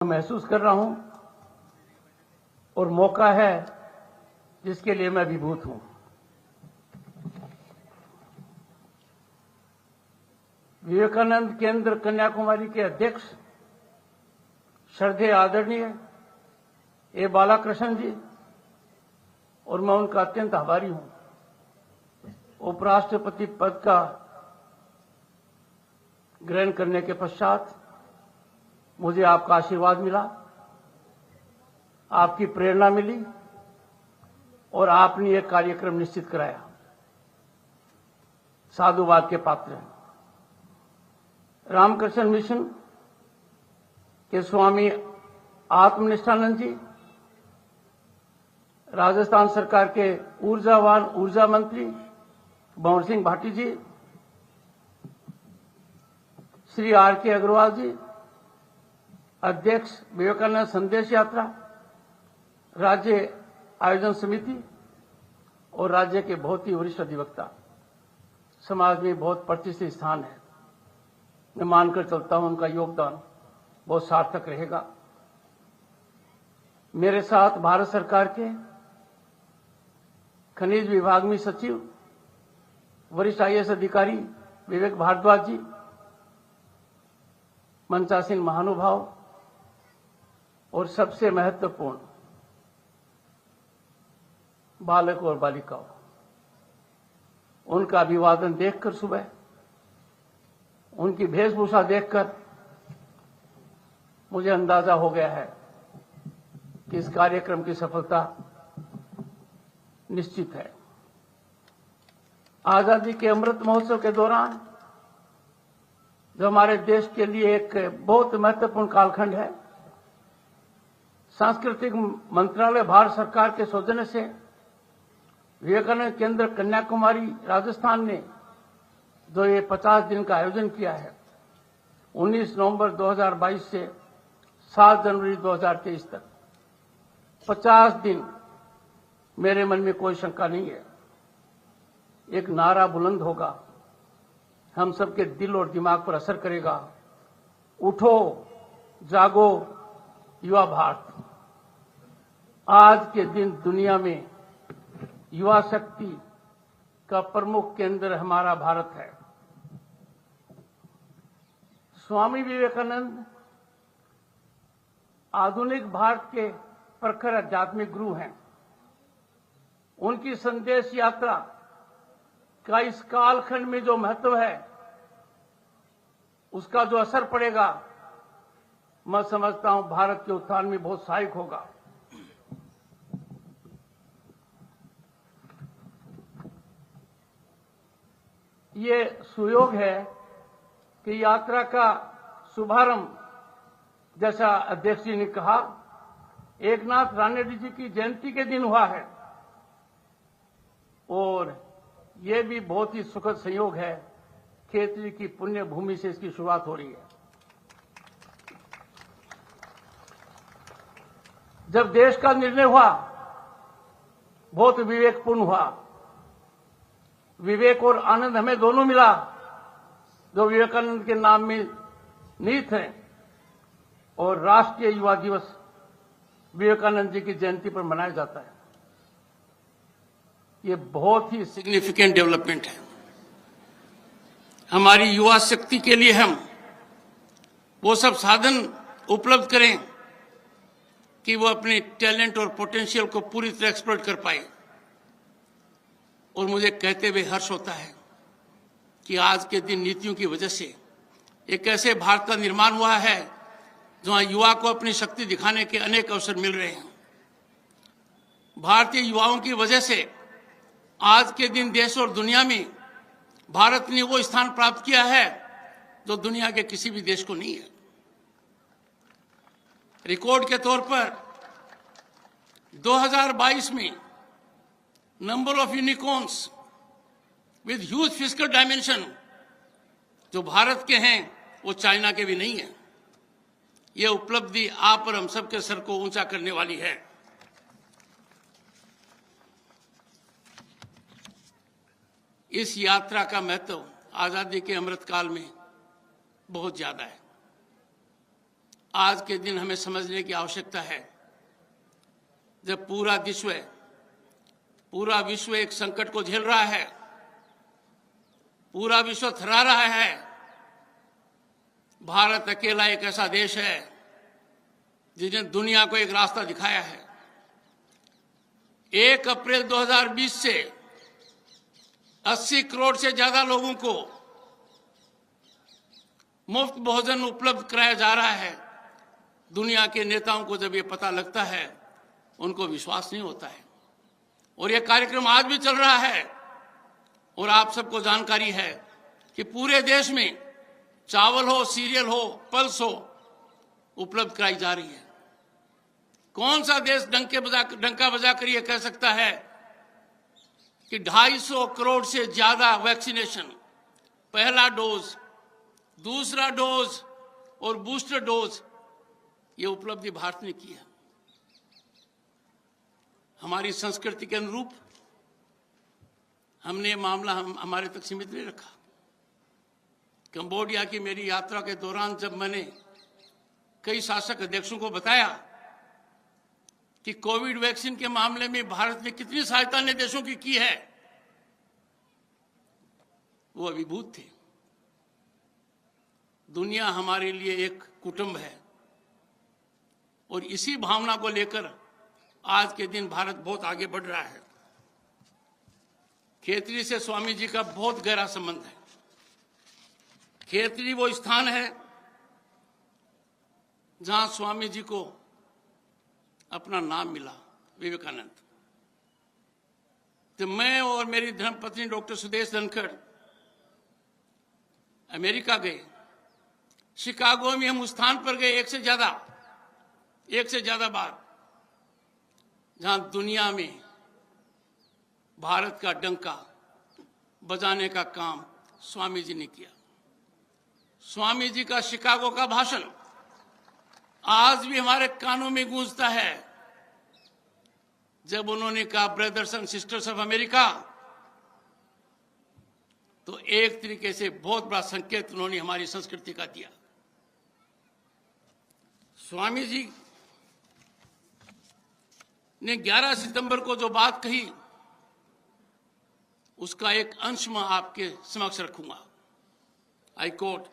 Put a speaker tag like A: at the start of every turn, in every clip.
A: महसूस कर रहा हूं और मौका है जिसके लिए मैं विभूत हूं। विवेकानंद केंद्र कन्याकुमारी के अध्यक्ष श्रद्धेय आदरणीय ए बालाकृष्णन जी और मैं उनका अत्यंत आभारी हूं। उपराष्ट्रपति पद का ग्रहण करने के पश्चात मुझे आपका आशीर्वाद मिला, आपकी प्रेरणा मिली और आपने एक कार्यक्रम निश्चित कराया। साधुवाद के पात्र हैं। रामकृष्ण मिशन के स्वामी आत्मनिष्ठानंद जी, राजस्थान सरकार के ऊर्जावान ऊर्जा मंत्री भंवर सिंह भाटी जी, श्री आर.के. अग्रवाल जी, अध्यक्ष विवेकानंद संदेश यात्रा, राज्य आयोजन समिति और राज्य के बहुत ही वरिष्ठ अधिवक्ता, समाज में बहुत प्रतिष्ठित स्थान है। मैं मानकर चलता हूं उनका योगदान बहुत सार्थक रहेगा। मेरे साथ भारत सरकार के खनिज विभाग में सचिव वरिष्ठ आईएएस अधिकारी विवेक भारद्वाज जी, मंचासीन महानुभाव और सबसे महत्वपूर्ण बालक और बालिकाओं, उनका अभिवादन देखकर सुबह, उनकी वेशभूषा देखकर मुझे अंदाजा हो गया है कि इस कार्यक्रम की सफलता निश्चित है। आजादी के अमृत महोत्सव के दौरान जो हमारे देश के लिए एक बहुत महत्वपूर्ण कालखंड है, सांस्कृतिक मंत्रालय भारत सरकार के सौजन्य से विवेकानंद केंद्र कन्याकुमारी राजस्थान ने जो ये 50 दिन का आयोजन किया है, 19 नवंबर 2022 से 7 जनवरी 2023 तक 50 दिन, मेरे मन में कोई शंका नहीं है, एक नारा बुलंद होगा, हम सबके दिल और दिमाग पर असर करेगा। उठो, जागो, युवा भारत। आज के दिन दुनिया में युवा शक्ति का प्रमुख केंद्र हमारा भारत है। स्वामी विवेकानंद आधुनिक भारत के प्रखर आध्यात्मिक गुरु हैं। उनकी संदेश यात्रा का इस कालखंड में जो महत्व है, उसका जो असर पड़ेगा, मैं समझता हूं भारत के उत्थान में बहुत सहायक होगा। ये सुयोग है कि यात्रा का शुभारंभ, जैसा अध्यक्ष जी ने कहा, एकनाथ राणेडी जी की जयंती के दिन हुआ है और ये भी बहुत ही सुखद संयोग है, खेतरी की पुण्य भूमि से इसकी शुरुआत हो रही है। जब देश का निर्णय हुआ, बहुत विवेकपूर्ण हुआ। विवेक और आनंद हमें दोनों मिला, जो विवेकानंद के नाम में निहित है। और राष्ट्रीय युवा दिवस विवेकानंद जी की जयंती पर मनाया जाता है। ये बहुत ही सिग्निफिकेंट डेवलपमेंट है। हमारी युवा शक्ति के लिए हम वो सब साधन उपलब्ध करें कि वो अपने टैलेंट और पोटेंशियल को पूरी तरह एक्सप्लॉइट कर पाए। और मुझे कहते हुए हर्ष होता है कि आज के दिन नीतियों की वजह से एक ऐसे भारत का निर्माण हुआ है जहां युवा को अपनी शक्ति दिखाने के अनेक अवसर मिल रहे हैं। भारतीय युवाओं की वजह से आज के दिन देश और दुनिया में भारत ने वो स्थान प्राप्त किया है जो दुनिया के किसी भी देश को नहीं है। रिकॉर्ड के तौर पर 2022 में number of unicorns with huge fiscal dimension जो भारत के हैं वो चाइना के भी नहीं है। ये उपलब्धि आप और हम सबके सर को ऊंचा करने वाली है। इस यात्रा का महत्व आजादी के अमृतकाल में बहुत ज्यादा है। आज के दिन हमें समझने की आवश्यकता है, जब पूरा विश्व एक संकट को झेल रहा है, पूरा विश्व थर्रा रहा है, भारत अकेला एक ऐसा देश है जिसने दुनिया को एक रास्ता दिखाया है। 1 अप्रैल 2020 से 80 करोड़ से ज्यादा लोगों को मुफ्त भोजन उपलब्ध कराया जा रहा है। दुनिया के नेताओं को जब ये पता लगता है, उनको विश्वास नहीं होता है। और ये कार्यक्रम आज भी चल रहा है और आप सबको जानकारी है कि पूरे देश में चावल हो, सीरियल हो, पल्स हो, उपलब्ध कराई जा रही है। कौन सा देश डंका बजा कर ये कह सकता है कि 250 करोड़ से ज्यादा वैक्सीनेशन, पहला डोज, दूसरा डोज और बूस्टर डोज, ये उपलब्धि भारत ने की है। हमारी संस्कृति के अनुरूप हमने मामला हमारे तक सीमित नहीं रखा। कंबोडिया की मेरी यात्रा के दौरान जब मैंने कई शासक अध्यक्षों को बताया कि कोविड वैक्सीन के मामले में भारत ने कितनी सहायता अन्य देशों की है, वो अभिभूत थे। दुनिया हमारे लिए एक कुटुंब है और इसी भावना को लेकर आज के दिन भारत बहुत आगे बढ़ रहा है। खेतड़ी से स्वामी जी का बहुत गहरा संबंध है। खेतड़ी वो स्थान है जहां स्वामी जी को अपना नाम मिला, विवेकानंद। तो मैं और मेरी धर्मपत्नी डॉक्टर सुदेश धनखड़ अमेरिका गए। शिकागो में हम उस स्थान पर गए एक से ज्यादा बार, जहां दुनिया में भारत का डंका बजाने का काम स्वामी जी ने किया। स्वामी जी का शिकागो का भाषण आज भी हमारे कानों में गूंजता है, जब उन्होंने कहा brothers and sisters of America, तो एक तरीके से बहुत बड़ा संकेत उन्होंने हमारी संस्कृति का दिया। स्वामी जी ने 11 सितंबर को जो बात कही, उसका एक अंश मैं आपके समक्ष रखूंगा। आई कोट,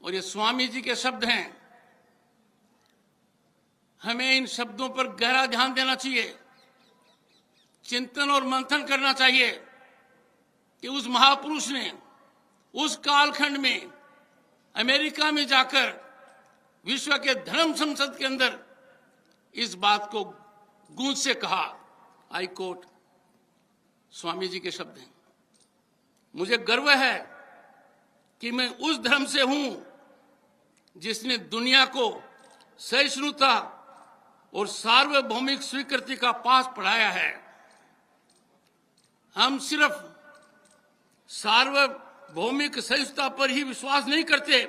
A: और ये स्वामी जी के शब्द हैं। हमें इन शब्दों पर गहरा ध्यान देना चाहिए, चिंतन और मंथन करना चाहिए कि उस महापुरुष ने उस कालखंड में अमेरिका में जाकर विश्व के धर्म संसद के अंदर इस बात को गूंज से कहा। आई कोट, स्वामी जी के शब्द हैं। मुझे गर्व है कि मैं उस धर्म से हूं जिसने दुनिया को सहिष्णुता और सार्वभौमिक स्वीकृति का पाठ पढ़ाया है। हम सिर्फ सार्वभौमिक सहिष्णुता पर ही विश्वास नहीं करते,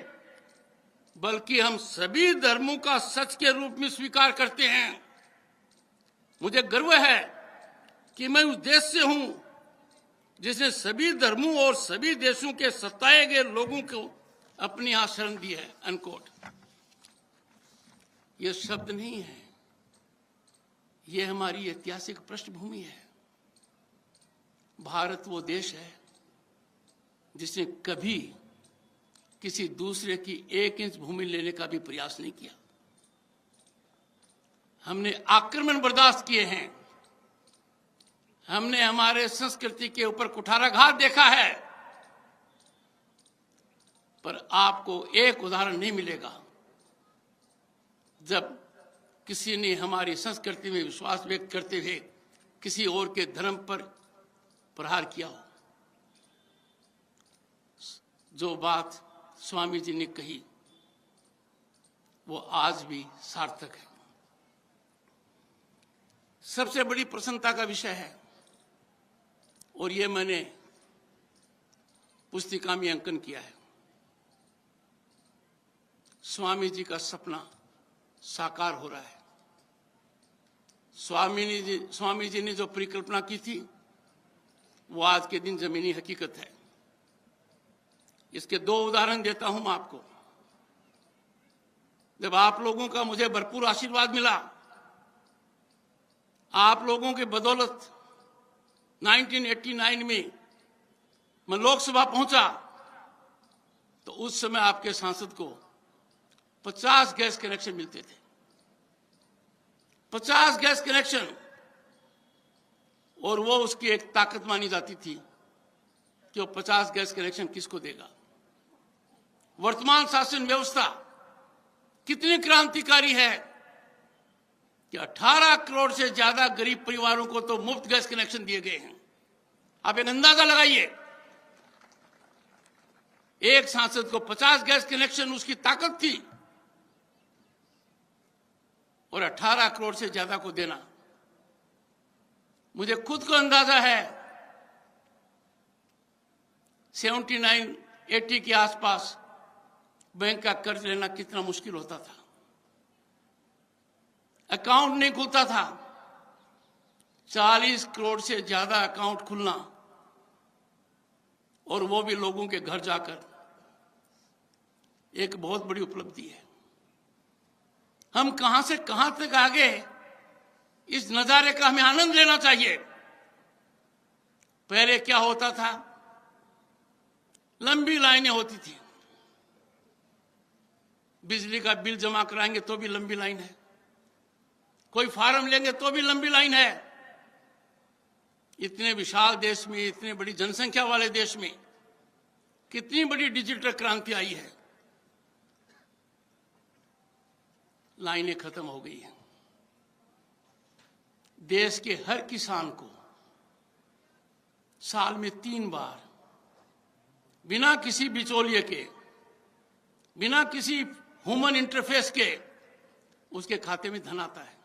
A: बल्कि हम सभी धर्मों का सच के रूप में स्वीकार करते हैं। मुझे गर्व है कि मैं उस देश से हूं जिसने सभी धर्मों और सभी देशों के सताए गए लोगों को अपनी यहां शरण दी है। अनकोट। ये शब्द नहीं है, ये हमारी ऐतिहासिक पृष्ठभूमि है। भारत वो देश है जिसने कभी किसी दूसरे की 1 इंच भूमि लेने का भी प्रयास नहीं किया। हमने आक्रमण बर्दाश्त किए हैं, हमने हमारे संस्कृति के ऊपर कुठाराघात देखा है, पर आपको एक उदाहरण नहीं मिलेगा जब किसी ने हमारी संस्कृति में विश्वास व्यक्त करते हुए किसी और के धर्म पर प्रहार किया हो। जो बात स्वामी जी ने कही वो आज भी सार्थक है। सबसे बड़ी प्रसन्नता का विषय है, और ये मैंने पुस्तिका में अंकन किया है, स्वामी जी का सपना साकार हो रहा है। स्वामी जी ने जो परिकल्पना की थी वो आज के दिन जमीनी हकीकत है। इसके 2 उदाहरण देता हूं मैं आपको। जब आप लोगों का मुझे भरपूर आशीर्वाद मिला, आप लोगों की बदौलत 1989 में मैं लोकसभा पहुंचा, तो उस समय आपके सांसद को 50 गैस कनेक्शन मिलते थे। 50 गैस कनेक्शन, और वो उसकी एक ताकत मानी जाती थी कि वो 50 गैस कनेक्शन किसको देगा। वर्तमान शासन व्यवस्था कितनी क्रांतिकारी है कि 18 करोड़ से ज्यादा गरीब परिवारों को तो मुफ्त गैस कनेक्शन दिए गए हैं। आप एक अंदाजा लगाइए, एक सांसद को 50 गैस कनेक्शन उसकी ताकत थी, और 18 करोड़ से ज्यादा को देना। मुझे खुद को अंदाजा है 79-80 के आसपास बैंक का कर्ज लेना कितना मुश्किल होता था। अकाउंट नहीं खुलता था। 40 करोड़ से ज्यादा अकाउंट खुलना, और वो भी लोगों के घर जाकर, एक बहुत बड़ी उपलब्धि है। हम कहां से कहां तक आ गए, इस नजारे का हमें आनंद लेना चाहिए। पहले क्या होता था, लंबी लाइनें होती थी। बिजली का बिल जमा कराएंगे तो भी लंबी लाइन है, कोई फार्म लेंगे तो भी लंबी लाइन है। इतने विशाल देश में, इतनी बड़ी जनसंख्या वाले देश में कितनी बड़ी डिजिटल क्रांति आई है। लाइनें खत्म हो गई हैं। देश के हर किसान को साल में 3 बार बिना किसी बिचौलिए के, बिना किसी ह्यूमन इंटरफेस के उसके खाते में धन आता है।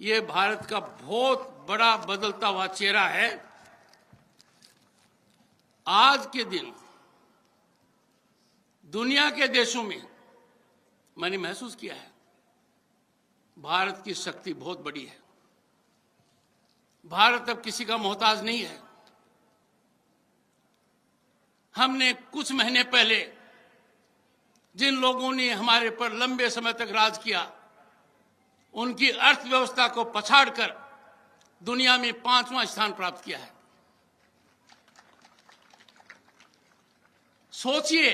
A: यह भारत का बहुत बड़ा बदलता हुआ चेहरा है। आज के दिन दुनिया के देशों में मैंने महसूस किया है, भारत की शक्ति बहुत बड़ी है। भारत अब किसी का मोहताज नहीं है। हमने कुछ महीने पहले जिन लोगों ने हमारे पर लंबे समय तक राज किया, उनकी अर्थव्यवस्था को पछाड़कर दुनिया में 5वां स्थान प्राप्त किया है। सोचिए,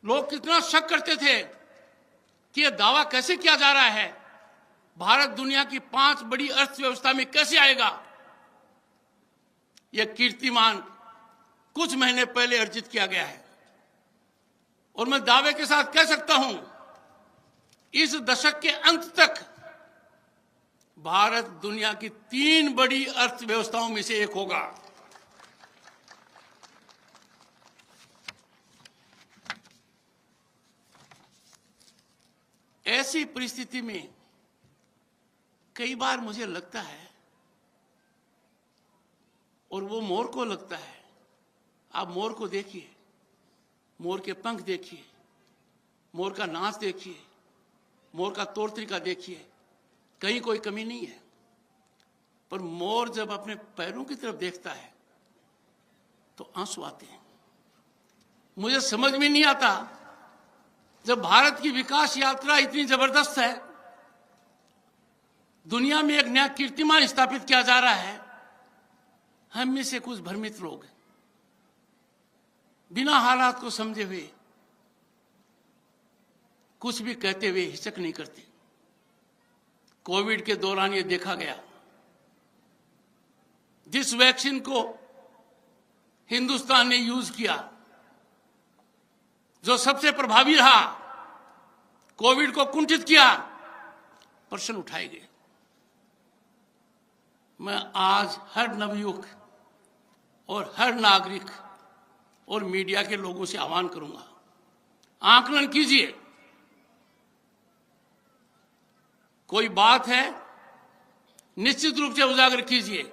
A: लोग कितना शक करते थे कि यह दावा कैसे किया जा रहा है, भारत दुनिया की 5 बड़ी अर्थव्यवस्था में कैसे आएगा। यह कीर्तिमान कुछ महीने पहले अर्जित किया गया है, और मैं दावे के साथ कह सकता हूं, इस दशक के अंत तक भारत दुनिया की 3 बड़ी अर्थव्यवस्थाओं में से एक होगा। ऐसी परिस्थिति में कई बार मुझे लगता है, और वो मोर को लगता है, आप मोर को देखिए, मोर के पंख देखिए, मोर का नाच देखिए, मोर का तौर तरीका देखिए, कहीं कोई कमी नहीं है। पर मोर जब अपने पैरों की तरफ देखता है तो आंसू आते हैं। मुझे समझ में नहीं आता, जब भारत की विकास यात्रा इतनी जबरदस्त है, दुनिया में एक नया कीर्तिमान स्थापित किया जा रहा है, हम में से कुछ भ्रमित लोग बिना हालात को समझे हुए कुछ भी कहते हुए हिचक नहीं करते। कोविड के दौरान ये देखा गया, जिस वैक्सीन को हिंदुस्तान ने यूज किया, जो सबसे प्रभावी रहा, कोविड को कुंठित किया, प्रश्न उठाए गए। मैं आज हर नवयुवक और हर नागरिक और मीडिया के लोगों से आह्वान करूंगा, आकलन कीजिए। कोई बात है निश्चित रूप से उजागर कीजिए,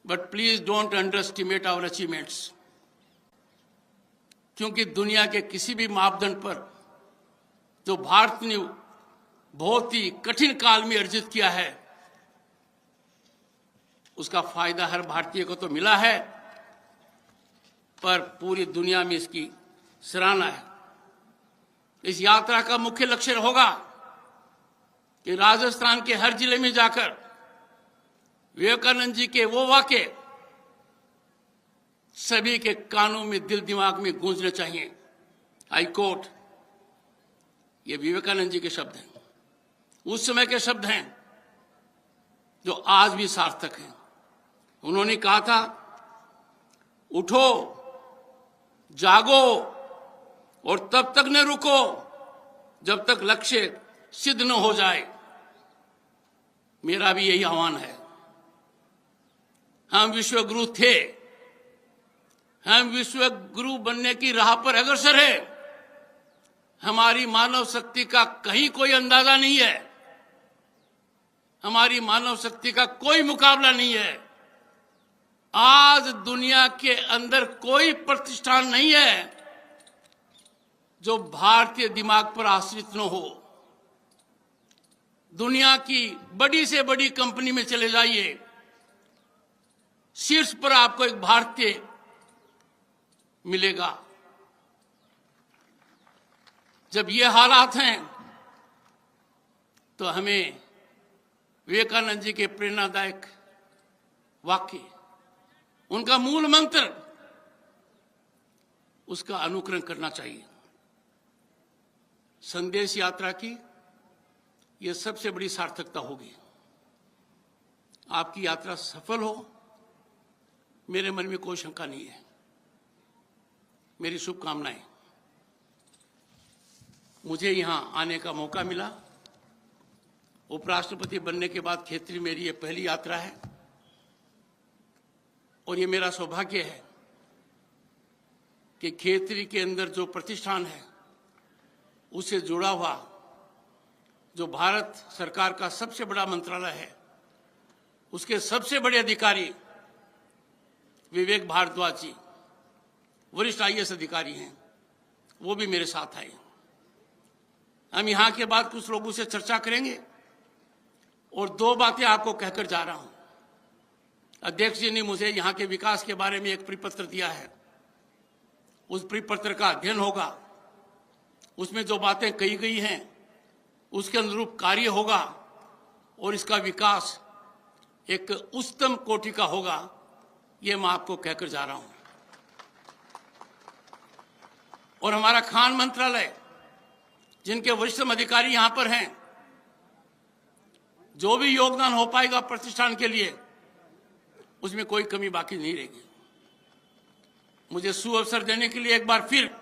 A: but please don't underestimate our achievements, क्योंकि दुनिया के किसी भी मापदंड पर जो भारत ने बहुत ही कठिन काल में अर्जित किया है, उसका फायदा हर भारतीय को तो मिला है, पर पूरी दुनिया में इसकी सराहना है। इस यात्रा का मुख्य लक्ष्य होगा कि राजस्थान के हर जिले में जाकर विवेकानंद जी के वो वाक्य सभी के कानों में, दिल दिमाग में गूंजने चाहिए। आई कोट, ये विवेकानंद जी के शब्द हैं, उस समय के शब्द हैं जो आज भी सार्थक हैं। उन्होंने कहा था, उठो, जागो और तब तक न रुको जब तक लक्ष्य सिद्ध न हो जाए। मेरा भी यही आह्वान है। हम विश्व गुरु थे, हम विश्व गुरु बनने की राह पर अग्रसर है। हमारी मानव शक्ति का कहीं कोई अंदाजा नहीं है, हमारी मानव शक्ति का कोई मुकाबला नहीं है। आज दुनिया के अंदर कोई प्रतिष्ठान नहीं है जो भारतीय दिमाग पर आश्रित न हो। दुनिया की बड़ी से बड़ी कंपनी में चले जाइए, शीर्ष पर आपको एक भारतीय मिलेगा। जब ये हालात हैं तो हमें विवेकानंद जी के प्रेरणादायक वाक्य, उनका मूल मंत्र, उसका अनुकरण करना चाहिए। संदेश यात्रा की यह सबसे बड़ी सार्थकता होगी। आपकी यात्रा सफल हो, मेरे मन में कोई शंका नहीं है। मेरी शुभकामनाएं। मुझे यहां आने का मौका मिला। उपराष्ट्रपति बनने के बाद खेतरी मेरी ये पहली यात्रा है और ये मेरा सौभाग्य है कि खेतरी के अंदर जो प्रतिष्ठान है उससे जुड़ा हुआ जो भारत सरकार का सबसे बड़ा मंत्रालय है, उसके सबसे बड़े अधिकारी विवेक भारद्वाज जी, वरिष्ठ आईएएस अधिकारी हैं, वो भी मेरे साथ आए। हम यहां के बाद कुछ लोगों से चर्चा करेंगे और दो बातें आपको कहकर जा रहा हूं। अध्यक्ष जी ने मुझे यहां के विकास के बारे में एक परिपत्र दिया है, उस परिपत्र का अध्ययन होगा। उसमें जो बातें कही गई हैं उसके अनुरूप कार्य होगा और इसका विकास एक उच्चतम कोटि का होगा। ये मैं आपको कहकर जा रहा हूं। और हमारा खान मंत्रालय, जिनके वरिष्ठ अधिकारी यहां पर हैं, जो भी योगदान हो पाएगा प्रतिष्ठान के लिए, उसमें कोई कमी बाकी नहीं रहेगी। मुझे सुअवसर देने के लिए एक बार फिर